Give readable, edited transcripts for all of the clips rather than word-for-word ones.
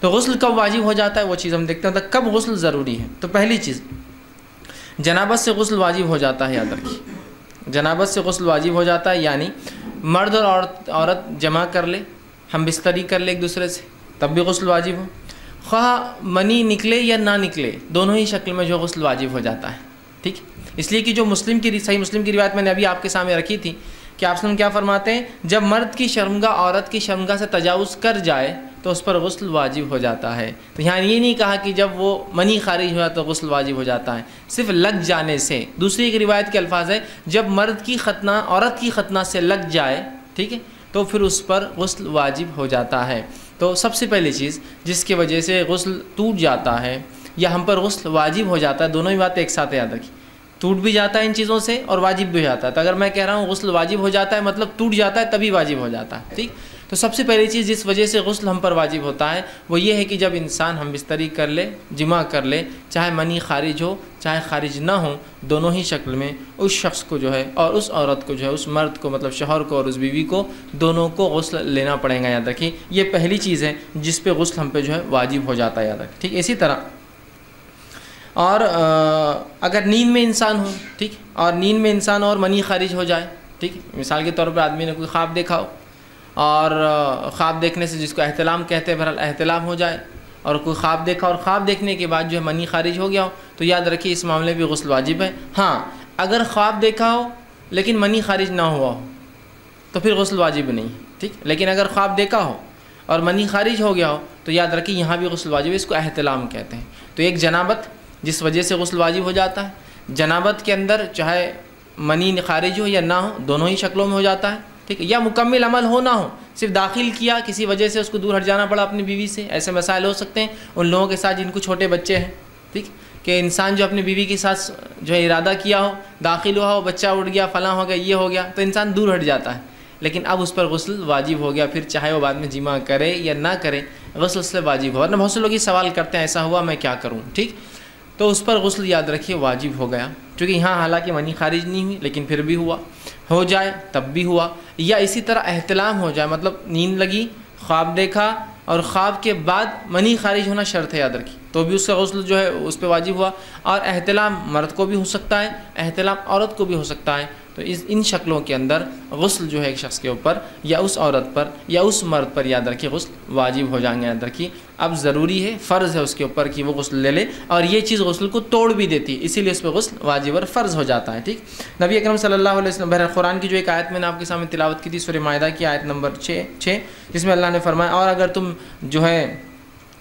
تو غسل کب واجب ہو جاتا ہے وہ چیز ہم دیکھتے ہیں. کب غسل ضروری ہے؟ تو پہلی چیز جنابت سے غسل واجب ہو جاتا ہے. یاد رکھیے جنابت سے غسل واجب ہو جاتا ہے، یعنی مرد اور عورت جمع کر لے، ہم بستری کر لے ایک دوسرے سے، تب بھی غسل واجب ہو. خواہ منی نکلے یا نہ نکلے، دونوں ہی شکل میں جو غسل واجب ہو جاتا ہے. ٹھیک، اس لیے کہ جو صحیح مسلم کی روایت میں نے ابھی آپ کے سامنے رکھی تھی کہ آپ وسلم کیا فرماتے ہیں، جب مرد کی شرمگاہ عورت کی شرمگاہ سے تجاوز کر جائے تو اس پر غسل واجب ہو جاتا ہے. تو یہاں یہ نہیں کہا کہ جب وہ منی خارج ہوا تو غسل واجب ہو جاتا ہے، صرف لگ جانے سے. دوسری ایک روایت کے الفاظ ہے جب مرد کی ختنہ عورت کی ختنہ سے لگ جائے، ٹھیک ہے، تو پھر اس پر غسل واجب ہو جاتا ہے. تو سب سے پہلی چیز جس کی وجہ سے غسل ٹوٹ جاتا ہے یا ہم پر غسل واجب ہو جاتا ہے، دونوں ہی باتیں ایک ساتھ یاد رکھیں، ٹوٹ بھی جاتا ہے ان چیزوں سے اور واجب بھی ہو جاتا ہے. تو اگر میں کہہ رہا ہوں غسل واجب ہو جاتا ہے مطلب ٹوٹ جاتا ہے تبھی واجب ہو جاتا ہے. ٹھیک، تو سب سے پہلی چیز جس وجہ سے غسل ہم پر واجب ہوتا ہے وہ یہ ہے کہ جب انسان ہم بستری کر لے، جمع کر لے، چاہے منی خارج ہو چاہے خارج نہ ہو، دونوں ہی شکل میں اس شخص کو جو ہے اور اس عورت کو جو ہے، اس مرد کو مطلب شوہر کو اور اس بیوی کو، دونوں کو غسل لینا پڑے گا. یاد رکھیے یہ پہلی چیز ہے جس پہ غسل ہم پہ جو ہے واجب ہو جاتا ہے. یاد رکھیں. ٹھیک، اسی طرح اور اگر نیند میں انسان ہو، ٹھیک، اور نیند میں انسان اور منی خارج ہو جائے، ٹھیک، مثال کے طور پہ آدمی نے کوئی خواب دیکھا ہو اور خواب دیکھنے سے جس کو احتلام کہتے ہیں، بہرحال احتلام ہو جائے، اور کوئی خواب دیکھا اور خواب دیکھنے کے بعد جو ہے منی خارج ہو گیا ہو، تو یاد رکھیے اس معاملے بھی غسل واجب ہے. ہاں اگر خواب دیکھا ہو لیکن منی خارج نہ ہوا ہو تو پھر غسل واجب نہیں. ٹھیک، لیکن اگر خواب دیکھا ہو اور منی خارج ہو گیا ہو تو یاد رکھیے یہاں بھی غسل واجب ہے، اس کو احتلام کہتے ہیں. تو ایک جنابت جس وجہ سے غسل واجب ہو جاتا ہے، جنابت کے اندر چاہے منی خارج ہو یا نہ ہو دونوں ہی شکلوں میں ہو جاتا ہے. ٹھیک ہے، یا مکمل عمل ہو نہ ہو، صرف داخل کیا کسی وجہ سے اس کو دور ہٹ جانا پڑا اپنی بیوی سے، ایسے مسائل ہو سکتے ہیں ان لوگوں کے ساتھ جن کو چھوٹے بچے ہیں. ٹھیک، کہ انسان جو اپنی بیوی کے ساتھ جو ہے ارادہ کیا ہو، داخل ہوا ہو، بچہ اٹھ گیا، فلاں ہو گیا، یہ ہو گیا، تو انسان دور ہٹ جاتا ہے. لیکن اب اس پر غسل واجب ہو گیا، پھر چاہے وہ بعد میں جمع کرے یا نہ کرے غسل سے واجب ہو. ورنہ بہت سے لوگ یہ سوال کرتے ہیں ایسا ہوا میں کیا کروں. ٹھیک، تو اس پر غسل یاد رکھیے واجب ہو گیا، کیونکہ یہاں حالانکہ منی خارج نہیں ہوئی لیکن پھر بھی ہوا، ہو جائے تب بھی ہوا. یا اسی طرح احتلام ہو جائے، مطلب نیند لگی، خواب دیکھا اور خواب کے بعد منی خارج ہونا شرط ہے، یاد رکھیے، تو بھی اس کا غسل جو ہے اس پہ واجب ہوا. اور احتلام مرد کو بھی ہو سکتا ہے، احتلام عورت کو بھی ہو سکتا ہے. تو ان شکلوں کے اندر غسل جو ہے ایک شخص کے اوپر یا اس عورت پر یا اس مرد پر یاد رکھیے غسل واجب ہو جائیں گے. یاد رکھیے اب ضروری ہے، فرض ہے اس کے اوپر کہ وہ غسل لے لے، اور یہ چیز غسل کو توڑ بھی دیتی ہے، اسی لیے اس پہ غسل واجب اور فرض ہو جاتا ہے. ٹھیک، نبی اکرم صلی اللہ علیہ وسلم بہرحال قرآن کی جو ایک آیت میں نے آپ کے سامنے تلاوت کی تھی سورہ مائدہ کی آیت نمبر 6 جس میں اللہ نے فرمایا اور اگر تم جو ہے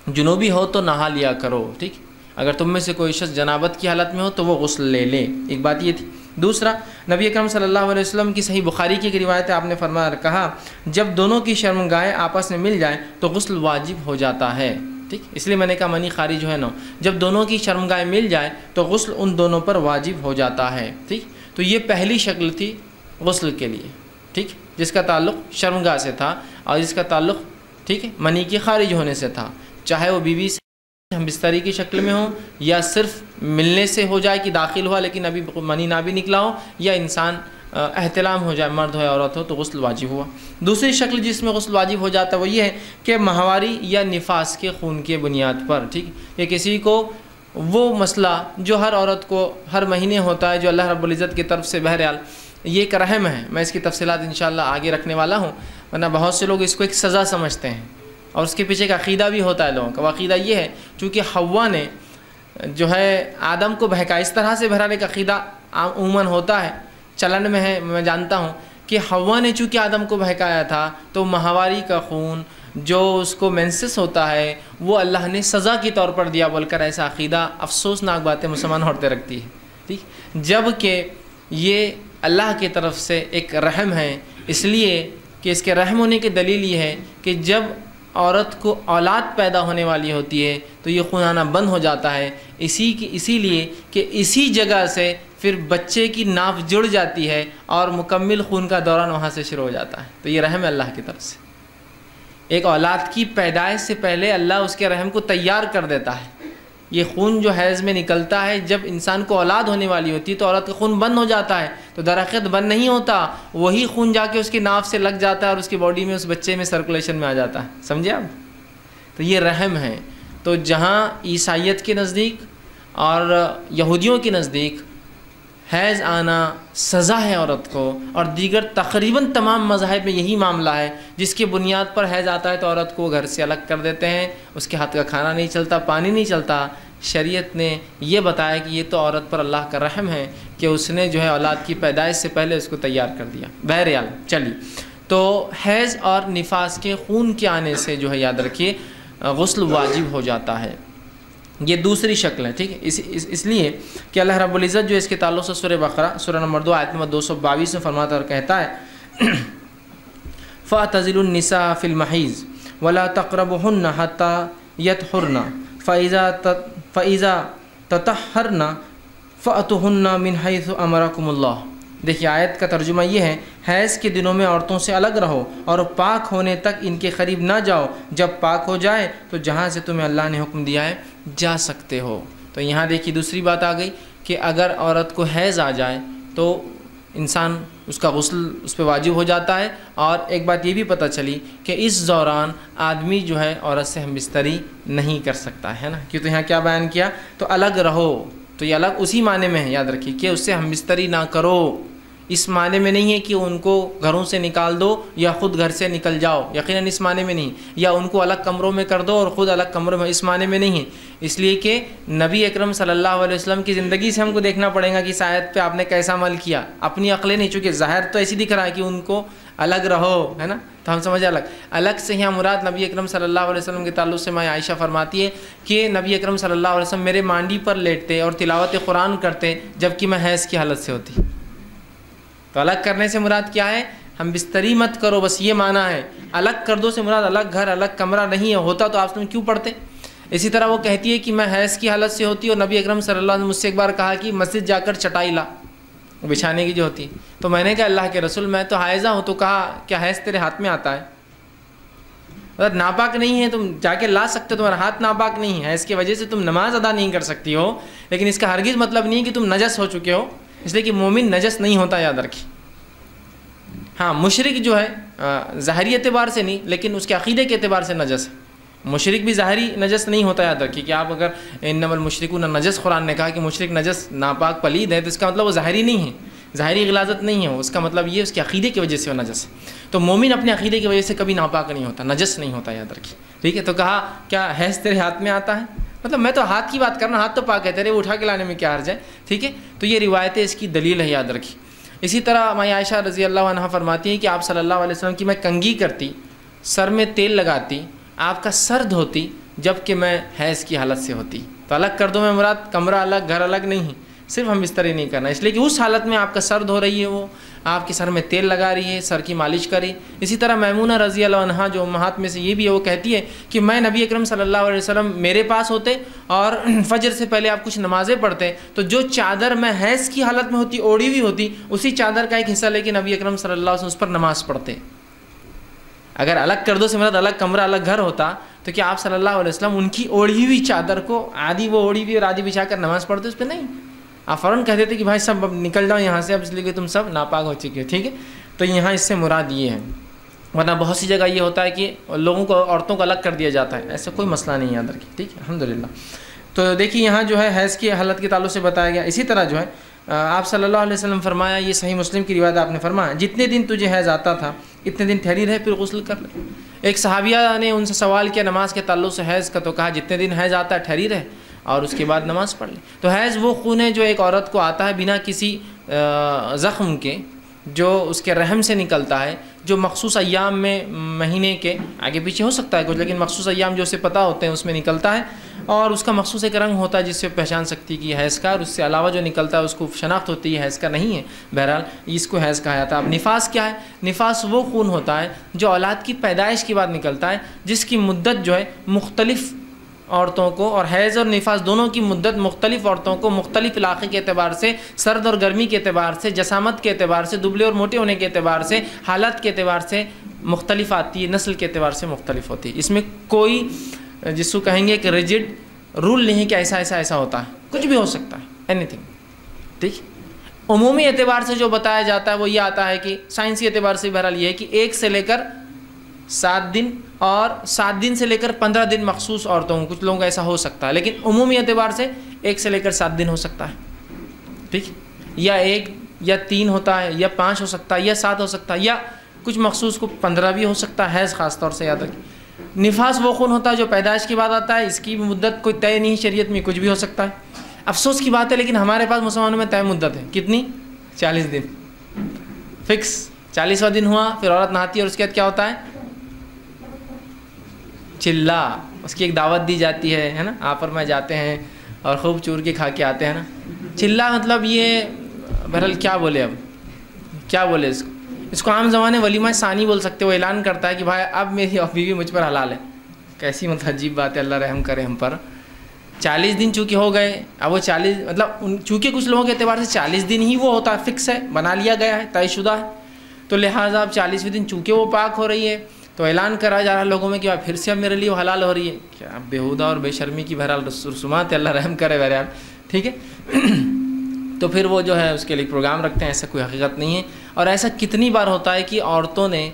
جنوبی ہو تو نہا لیا کرو. ٹھیک، اگر تم میں سے کوئی شخص جنابت کی حالت میں ہو تو وہ غسل لے لے. ایک بات یہ تھی. دوسرا، نبی اکرم صلی اللہ علیہ وسلم کی صحیح بخاری کی ایک روایت ہے، آپ نے فرمایا کہا جب دونوں کی شرمگاہیں آپس میں مل جائیں تو غسل واجب ہو جاتا ہے. ٹھیک، اس لیے میں نے کہا منی خارج جو ہے نا، جب دونوں کی شرمگاہیں مل جائیں تو غسل ان دونوں پر واجب ہو جاتا ہے. ٹھیک، تو یہ پہلی شکل تھی غسل کے لیے، ٹھیک، جس کا تعلق شرمگاہ سے تھا اور جس کا تعلق ٹھیک ہے منی کے خارج ہونے سے تھا، چاہے وہ بیوی سے ہم بستری کی شکل میں ہوں یا صرف ملنے سے ہو جائے کہ داخل ہوا لیکن ابھی منی نہ بھی نکلا ہو، یا انسان احتلام ہو جائے، مرد ہو یا عورت ہو، تو غسل واجب ہوا. دوسری شکل جس میں غسل واجب ہو جاتا ہے وہ یہ ہے کہ ماہواری یا نفاس کے خون کے بنیاد پر، ٹھیک، یا کسی کو وہ مسئلہ جو ہر عورت کو ہر مہینے ہوتا ہے، جو اللہ رب العزت کی طرف سے بہرحال یہ ایک رحم ہے. میں اس کی تفصیلات انشاءاللہ آگے رکھنے والا ہوں، ورنہ بہت سے لوگ اس کو ایک سزا سمجھتے ہیں اور اس کے پیچھے ایک عقیدہ بھی ہوتا ہے لوگوں کا. وہ عقیدہ یہ ہے چونکہ حوا نے جو ہے آدم کو بہکا، اس طرح سے بہرحال ایک عقیدہ عموماً ہوتا ہے، چلن میں ہے، میں جانتا ہوں کہ حوا نے چونکہ آدم کو بہکایا تھا تو ماہواری کا خون جو اس کو مینسس ہوتا ہے وہ اللہ نے سزا کے طور پر دیا بول کر ایسا عقیدہ افسوسناک باتیں مسلمان عورتیں رکھتی ہے. ٹھیک، جب کہ یہ اللہ کی طرف سے ایک رحم ہے، اس لیے کہ اس کے رحم ہونے کی دلیل یہ ہے کہ جب عورت کو اولاد پیدا ہونے والی ہوتی ہے تو یہ خون آنا بند ہو جاتا ہے، اسی لیے کہ اسی جگہ سے پھر بچے کی ناف جڑ جاتی ہے اور مکمل خون کا دوران وہاں سے شروع ہو جاتا ہے. تو یہ رحم ہے اللہ کی طرف سے، ایک اولاد کی پیدائش سے پہلے اللہ اس کے رحم کو تیار کر دیتا ہے. یہ خون جو حیض میں نکلتا ہے جب انسان کو اولاد ہونے والی ہوتی ہے تو عورت کا خون بند ہو جاتا ہے، تو درحقیقت بند نہیں ہوتا، وہی خون جا کے اس کی ناف سے لگ جاتا ہے اور اس کی باڈی میں اس بچے میں سرکولیشن میں آ جاتا ہے. سمجھے آپ؟ تو یہ رحم ہے. تو جہاں عیسائیت کے نزدیک اور یہودیوں کے نزدیک حیض آنا سزا ہے عورت کو، اور دیگر تقریباً تمام مذاہب میں یہی معاملہ ہے. جس کی بنیاد پر حیض آتا ہے تو عورت کو گھر سے الگ کر دیتے ہیں، اس کے ہاتھ کا کھانا نہیں چلتا، پانی نہیں چلتا. شریعت نے یہ بتایا کہ یہ تو عورت پر اللہ کا رحم ہے کہ اس نے جو ہے اولاد کی پیدائش سے پہلے اس کو تیار کر دیا. بہرحال چلیے، تو حیض اور نفاس کے خون کے آنے سے جو ہے یاد رکھیے غسل واجب ہو جاتا ہے. یہ دوسری شکل ہے. ٹھیک ہے، اس لیے کہ اللہ رب العزت جو اس کے تعلق سے سورہ بقرہ سورہ نمبر 2 آیت نمبر 222 میں فرماتا اور کہتا ہے فَاعْتَزِلُوا النِّسَاءَ فِي الْمَحِيضِ وَلَا تَقْرَبُوهُنَّ حَتَّى يَطْهُرْنَ فَإِذَا تَطَهَّرْنَ فَأْتُوهُنَّ مِنْ حَيْثُ أَمَرَكُمُ اللَّهُ. دیکھیے آیت کا ترجمہ یہ ہے، حیض کے دنوں میں عورتوں سے الگ رہو اور پاک ہونے تک ان کے قریب نہ جاؤ، جب پاک ہو جائے تو جہاں سے تمہیں اللہ نے حکم دیا ہے جا سکتے ہو. تو یہاں دیکھیے دوسری بات آ گئی کہ اگر عورت کو حیض آ جائے تو انسان اس کا غسل اس پہ واجب ہو جاتا ہے. اور ایک بات یہ بھی پتہ چلی کہ اس دوران آدمی جو ہے عورت سے ہم بستری نہیں کر سکتا ہے نا، کیوں؟ تو یہاں کیا بیان کیا؟ تو الگ رہو. تو یہ الگ اسی معنی میں ہے، یاد رکھیے کہ اس سے ہم بستری نہ کرو. اس معنی میں نہیں ہے کہ ان کو گھروں سے نکال دو یا خود گھر سے نکل جاؤ، یقیناً اس معنی میں نہیں. یا ان کو الگ کمروں میں کر دو اور خود الگ کمروں میں، اس معنی میں نہیں ہے. اس لیے کہ نبی اکرم صلی اللہ علیہ وسلم کی زندگی سے ہم کو دیکھنا پڑے گا کہ اس آیت پہ آپ نے کیسا عمل کیا. اپنی عقلیں نہیں، چونکہ ظاہر تو ایسی دکھ رہا ہے کہ ان کو الگ رہو، ہے نا، تو ہم سمجھے الگ سے یہاں مراد نبی اکرم صلی اللہ علیہ وسلم کے تعلق سے ماں عائشہ فرماتی ہے کہ نبی اکرم صلی اللہ علیہ وسلم میرے مانڈی پر لیٹتے اور تلاوت قرآن کرتے جبکہ میں حیض کی حالت سے ہوتی. تو الگ کرنے سے مراد کیا ہے؟ ہم بستری مت کرو، بس یہ معنی ہے. الگ کر دو سے مراد الگ گھر الگ کمرہ نہیں ہے، ہوتا تو آپ کیوں پڑھتے. اسی طرح وہ کہتی ہے کہ میں حیض کی حالت سے ہوتی اور نبی اکرم صلی اللہ علیہ وسلم مجھ سے ایک بار کہا کہ مسجد جا کر چٹائی لا بچھانے کی جو ہوتی. تو میں نے کہا اللہ کے رسول میں تو حائضہ ہوں. تو کہا کیا حیض تیرے ہاتھ میں آتا ہے؟ اگر ناپاک نہیں ہے تم جا کے لا سکتے ہو، تمہارا ہاتھ ناپاک نہیں ہے، اس کی وجہ سے تم نماز ادا نہیں کر سکتی ہو، لیکن اس کا ہرگز مطلب نہیں کہ تم نجس ہو چکے ہو. اس لیے کہ مومن نجس نہیں ہوتا، یاد رکھیں. ہاں مشرک جو ہے ظاہری اعتبار سے نہیں لیکن اس کے عقیدے کے اعتبار سے نجس ہے. مشرک بھی ظاہری نجس نہیں ہوتا، یاد رکھیے کہ آپ اگر انما المشرکون نجس قرآن نے کہا کہ مشرک نجس ناپاک پلید ہے تو اس کا مطلب وہ ظاہری نہیں ہے، ظاہری غلاظت نہیں ہے، اس کا مطلب یہ اس کے عقیدے کی وجہ سے وہ نجس ہے. تو مومن اپنے عقیدے کی وجہ سے کبھی ناپاک نہیں ہوتا، نجس نہیں ہوتا، یاد رکھیے. ٹھیک ہے، تو کہا کیا حیض تیرے ہاتھ میں آتا ہے؟ مطلب میں تو ہاتھ کی بات کرنا، ہاتھ تو پاک ہے تیرے، وہ اٹھا کے لانے میں کیا حرج ہے. ٹھیک ہے، تو یہ روایتیں اس کی دلیل ہے، یاد رکھیے. اسی طرح ماں عائشہ رضی اللہ عنہ فرماتی ہیں کہ آپ صلی اللہ علیہ وسلم کی میں کنگھی کرتی، سر میں تیل لگاتی، آپ کا سر دھوتی جب کہ میں حیض کی حالت سے ہوتی. تو الگ کر دو میں مراد کمرہ الگ گھر الگ نہیں، صرف ہم بستری نہیں کرنا. اس لیے کہ اس حالت میں آپ کا سر دھو رہی ہے، وہ آپ کے سر میں تیل لگا رہی ہے، سر کی مالش کری. اسی طرح میمونہ رضی اللہ عنہا جو امہات میں سے یہ بھی ہے، وہ کہتی ہے کہ میں نبی اکرم صلی اللہ علیہ وسلم میرے پاس ہوتے اور فجر سے پہلے آپ کچھ نمازیں پڑھتے تو جو چادر میں حیض کی حالت میں ہوتی اوڑھی ہوئی ہوتی، اسی چادر کا ایک حصہ لے کے نبی اکرم صلی اللہ علیہ وسلم اس پر نماز پڑھتے. اگر الگ کر دو سے مراد الگ کمرہ الگ گھر ہوتا تو کیا آپ صلی اللہ علیہ وسلم ان کی اوڑھی ہوئی چادر کو آدھی وہ اوڑھی ہوئی اور آدھی بچھا کر نماز پڑھتے؟ اس پہ نہیں، آپ فوراً کہہ دیتے کہ بھائی سب اب نکل جاؤ یہاں سے، اب اس لیے کہ تم سب ناپاک ہو چکے ہو. ٹھیک ہے، تو یہاں اس سے مراد یہ ہے. ورنہ بہت سی جگہ یہ ہوتا ہے کہ لوگوں کو عورتوں کو الگ کر دیا جاتا ہے، ایسا کوئی مسئلہ نہیں یاد رکھیے. ٹھیک ہے، الحمدللہ. تو دیکھیے یہاں جو ہے حیض کی حالت کے تعلق سے بتایا گیا. اسی طرح جو ہے آپ صلی اللہ علیہ وسلم فرمایا، یہ صحیح مسلم کی روایت آپ نے فرمایا جتنے دن تجھے حیض آتا تھا اتنے دن ٹھہری رہے پھر غسل کر لے. ایک صحابیہ نے ان سے سوال کیا نماز کے تعلق سے حیض کا، تو کہا جتنے دن حیض آتا ہے ٹھہری رہے اور اس کے بعد نماز پڑھ لے. تو حیض وہ خون ہے جو ایک عورت کو آتا ہے بنا کسی زخم کے، جو اس کے رحم سے نکلتا ہے، جو مخصوص ایام میں مہینے کے آگے پیچھے ہو سکتا ہے کچھ، لیکن مخصوص ایام جو اسے پتہ ہوتے ہیں اس میں نکلتا ہے، اور اس کا مخصوص ایک رنگ ہوتا ہے جس سے پہچان سکتی ہے کہ یہ حیض کا، اور اس سے علاوہ جو نکلتا ہے اس کو شناخت ہوتی ہے حیض کا نہیں ہے. بہرحال اس کو حیض کہا جاتا ہے. اب نفاس کیا ہے؟ نفاس وہ خون ہوتا ہے جو اولاد کی پیدائش کے بعد نکلتا ہے، جس کی مدت جو ہے مختلف عورتوں کو، اور حیض اور نفاس دونوں کی مدت مختلف عورتوں کو مختلف علاقے کے اعتبار سے، سرد اور گرمی کے اعتبار سے، جسامت کے اعتبار سے، دبلے اور موٹے ہونے کے اعتبار سے، حالت کے اعتبار سے مختلف آتی ہے، نسل کے اعتبار سے مختلف ہوتی ہے. اس میں کوئی جس کو کہیں گے کہ ریجڈ رول نہیں کہ ایسا ایسا ایسا ہوتا ہے، کچھ بھی ہو سکتا ہے، اینی تھنگ. ٹھیک، عمومی اعتبار سے جو بتایا جاتا ہے وہ یہ آتا ہے کہ سائنسی اعتبار سے بہرحال یہ ہے کہ 1 سے لے کر 7 دن اور 7 دن سے لے کر 15 دن مخصوص عورتوں کو، کچھ لوگوں کا ایسا ہو سکتا ہے، لیکن عمومی اعتبار سے 1 سے لے کر 7 دن ہو سکتا ہے، ٹھیک، یا 1 یا 3 ہوتا ہے، یا 5 ہو سکتا ہے، یا 7 ہو سکتا ہے، یا کچھ مخصوص کو 15 بھی ہو سکتا ہے، حیض خاص طور سے یاد رکھیں۔ نفاس وہ خون ہوتا ہے جو پیدائش کے بعد آتا ہے، اس کی مدت کوئی طے نہیں، شریعت میں کچھ بھی ہو سکتا ہے۔ افسوس کی بات ہے لیکن ہمارے پاس مسلمانوں میں طے مدت ہے، کتنی؟ 40 دن فکس۔ 40واں دن ہوا پھر عورت نہاتی ہے اور اس کے بعد کیا ہوتا ہے؟ چلا، اس کی ایک دعوت دی جاتی ہے نا، آپ اور میں جاتے ہیں اور خوب چور کے کھا کے آتے ہیں نا۔ چلا مطلب یہ بہرحال کیا بولے، اب کیا بولے اس کو عام زمانے ولیمہ ثانی بول سکتے، وہ اعلان کرتا ہے کہ بھائی اب میری بیوی مجھ پر حلال ہے۔ کیسی مطلب عجیب بات ہے، اللہ رحم کرے ہم پر۔ 40 دن چونکہ ہو گئے، اب وہ 40 مطلب چونکہ کچھ لوگوں کے اعتبار سے 40 دن ہی وہ ہوتا ہے، فکس ہے، بنا لیا گیا ہے، طے شدہ ہے، تو لہٰذا اب 40ویں دن چونکہ وہ پاک ہو رہی ہے تو اعلان کرا جا رہا ہے لوگوں میں کہ پھر سے اب میرے لیے وہ حلال ہو رہی ہے۔ کیا بےہودہ اور بے شرمی کی بہرحال رسومات ہے، اللہ رحم کرے بہرحال، ٹھیک ہے۔ تو پھر وہ جو ہے اس کے لیے پروگرام رکھتے ہیں، ایسا کوئی حقیقت نہیں ہے۔ اور ایسا کتنی بار ہوتا ہے کہ عورتوں نے،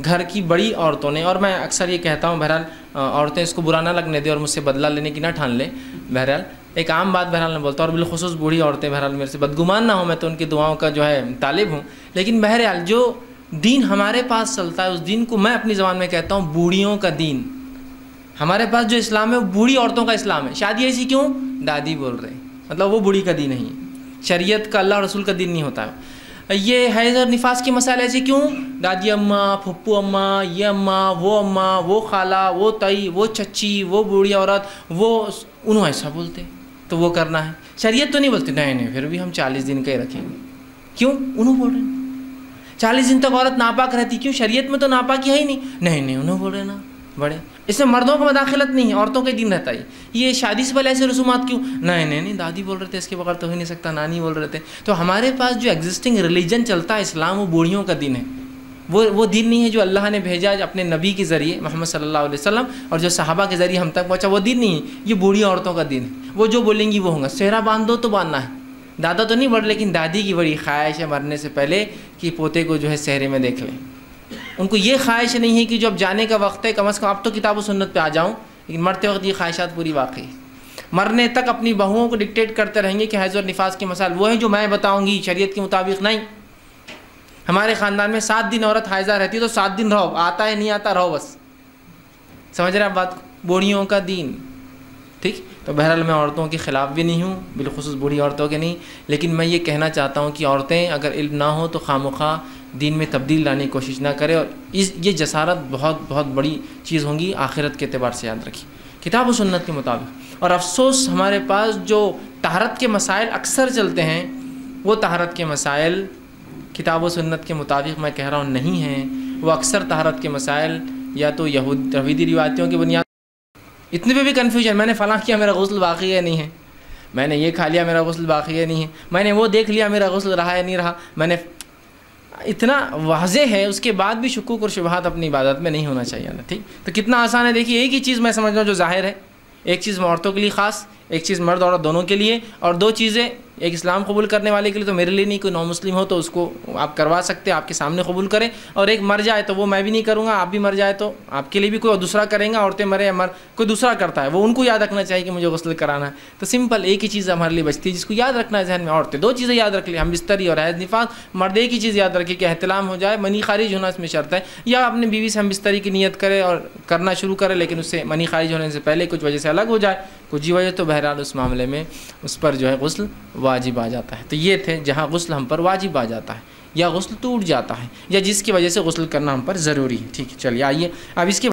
گھر کی بڑی عورتوں نے، اور میں اکثر یہ کہتا ہوں بہرحال عورتیں اس کو برا نہ لگنے دیں اور مجھ سے بدلہ لینے کی نہ ٹھان لیں، بہرحال ایک عام بات بہرحال میں بولتا ہوں، اور بالخصوص بوڑھی عورتیں بہرحال میرے سے بدگمان نہ ہوں، میں تو ان کی دعاؤں کا جو ہے طالب ہوں، لیکن بہرحال جو دین ہمارے پاس چلتا ہے اس دین کو میں اپنی زبان میں کہتا ہوں بوڑھیوں کا دین۔ ہمارے پاس جو اسلام ہے وہ بوڑھی عورتوں کا اسلام ہے۔ شادی ایسی کیوں؟ دادی بول رہے ہیں، مطلب وہ بوڑھی کا دین نہیں ہے، شریعت کا، اللہ رسول کا دین نہیں ہوتا ہے۔ یہ حیض اور نفاس کے مسائل ایسے کیوں؟ دادی اماں، پھپھو اماں، یہ اماں، وہ خالہ، وہ تائی، وہ چچی، وہ بوڑھی عورت، وہ انہوں ایسا بولتے تو وہ کرنا ہے۔ شریعت تو نہیں بولتی، نہیں پھر بھی ہم 40 دن کا ہی رکھیں گے۔ کیوں؟ انہوں بول رہے ہیں 40 دن تک عورت ناپاک رہتی، کیوں؟ شریعت میں تو ناپاکی ہے ہی نہیں، انہوں بول رہے ہیں نا بڑے، اس میں مردوں کو مداخلت نہیں ہے، عورتوں کا دین رہتا ہے۔ یہ شادی سے پہلے ایسے رسومات کیوں؟ نہیں دادی بول رہے تھے اس کے بغیر تو ہو ہی نہیں سکتا، نانی بول رہے تھے۔ تو ہمارے پاس جو ایگزسٹنگ ریلیجن چلتا ہے اسلام، وہ بوڑھیوں کا دین ہے، وہ دین نہیں ہے جو اللہ نے بھیجا اپنے نبی کے ذریعے محمد صلی اللہ علیہ وسلم، اور جو صحابہ کے ذریعے ہم تک پہنچا، وہ دین نہیں ہے، یہ بوڑھی عورتوں کا دین ہے۔ وہ جو بولیں گی وہ ہوں گا۔ صحرا باندھ دو تو باندھنا ہے، دادا تو نہیں بڑھ، لیکن دادی کی بڑی خواہش ہے مرنے سے پہلے کہ پوتے کو جو ہے صحرے میں دیکھ لیں۔ ان کو یہ خواہش نہیں ہے کہ جو اب جانے کا وقت ہے کم از کم اب تو کتاب و سنت پہ آ جاؤں، لیکن مرتے وقت یہ خواہشات پوری واقعی مرنے تک اپنی بہوؤں کو ڈکٹیٹ کرتے رہیں گے کہ حیض اور نفاس کے مسائل وہ ہیں جو میں بتاؤں گی، شریعت کے مطابق نہیں۔ ہمارے خاندان میں 7 دن عورت حائضہ رہتی ہے تو 7 دن رہو، آتا ہے نہیں آتا رہو، بس سمجھ رہے آپ بات کو؟ بوڑھیوں کا دین، ٹھیک۔ تو بہرحال میں عورتوں کے خلاف بھی نہیں ہوں، بالخصوص بوڑھی عورتوں کے نہیں، لیکن میں یہ کہنا چاہتا ہوں کہ عورتیں اگر علم نہ ہو تو خواہ دین میں تبدیل لانے کی کوشش نہ کرے، اور یہ جسارت بہت بڑی چیز ہوں گی آخرت کے اعتبار سے، یاد رکھیے کتاب و سنت کے مطابق۔ اور افسوس ہمارے پاس جو طہارت کے مسائل اکثر چلتے ہیں، وہ طہارت کے مسائل کتاب و سنت کے مطابق میں کہہ رہا ہوں نہیں ہیں، وہ اکثر طہارت کے مسائل یا تو یہودی روایتوں کی بنیاد، اتنے پہ بھی کنفیوژن، میں نے فلاں کیا میرا غسل باقی ہے نہیں ہے، میں نے یہ کھا لیا میرا غسل باقی ہے نہیں ہے، میں نے وہ دیکھ لیا میرا غسل رہا ہے نہیں رہا، میں نے اتنا واضح ہے، اس کے بعد بھی شکوک اور شبہات اپنی عبادت میں نہیں ہونا چاہیے نا، ٹھیک۔ تو کتنا آسان ہے، دیکھیے ایک ہی چیز میں سمجھ رہا ہوں جو ظاہر ہے، ایک چیز عورتوں کے لیے خاص، ایک چیز مرد عورت دونوں کے لیے، اور 2 چیزیں ایک اسلام قبول کرنے والے کے لیے تو میرے لیے نہیں، کوئی نو مسلم ہو تو اس کو آپ کروا سکتے، آپ کے سامنے قبول کریں، اور ایک مر جائے تو وہ میں بھی نہیں کروں گا، آپ بھی مر جائے تو آپ کے لیے بھی کوئی دوسرا کریں گا، عورتیں مرے یا کوئی دوسرا کرتا ہے، وہ ان کو یاد رکھنا چاہیے کہ مجھے غسل کرانا ہے۔ تو سمپل ایک ہی چیز ہمارے لیے بچتی ہے جس کو یاد رکھنا ہے ذہن میں، عورتیں 2 چیزیں یاد رکھ لیں، ہم بستری اور حیض نفاس، مرد ایک ہی چیز یاد رکھے کہ احتلام ہو جائے، منی خارج ہونا اس میں شرط ہے، یا اپنی بیوی سے ہم بستری کی نیت کرے اور کرنا شروع کرے، لیکن اس سے منی خارج ہونے سے پہلے کچھ وجہ سے الگ ہو جائے، کچھ وجہ تو بہرحال اس معاملے میں اس پر جو ہے غسل واجب آ جاتا ہے۔ تو یہ تھے جہاں غسل ہم پر واجب آ جاتا ہے یا غسل ٹوٹ جاتا ہے یا جس کی وجہ سے غسل کرنا ہم پر ضروری ہے، ٹھیک ہے۔ چلیے آئیے اب اس کے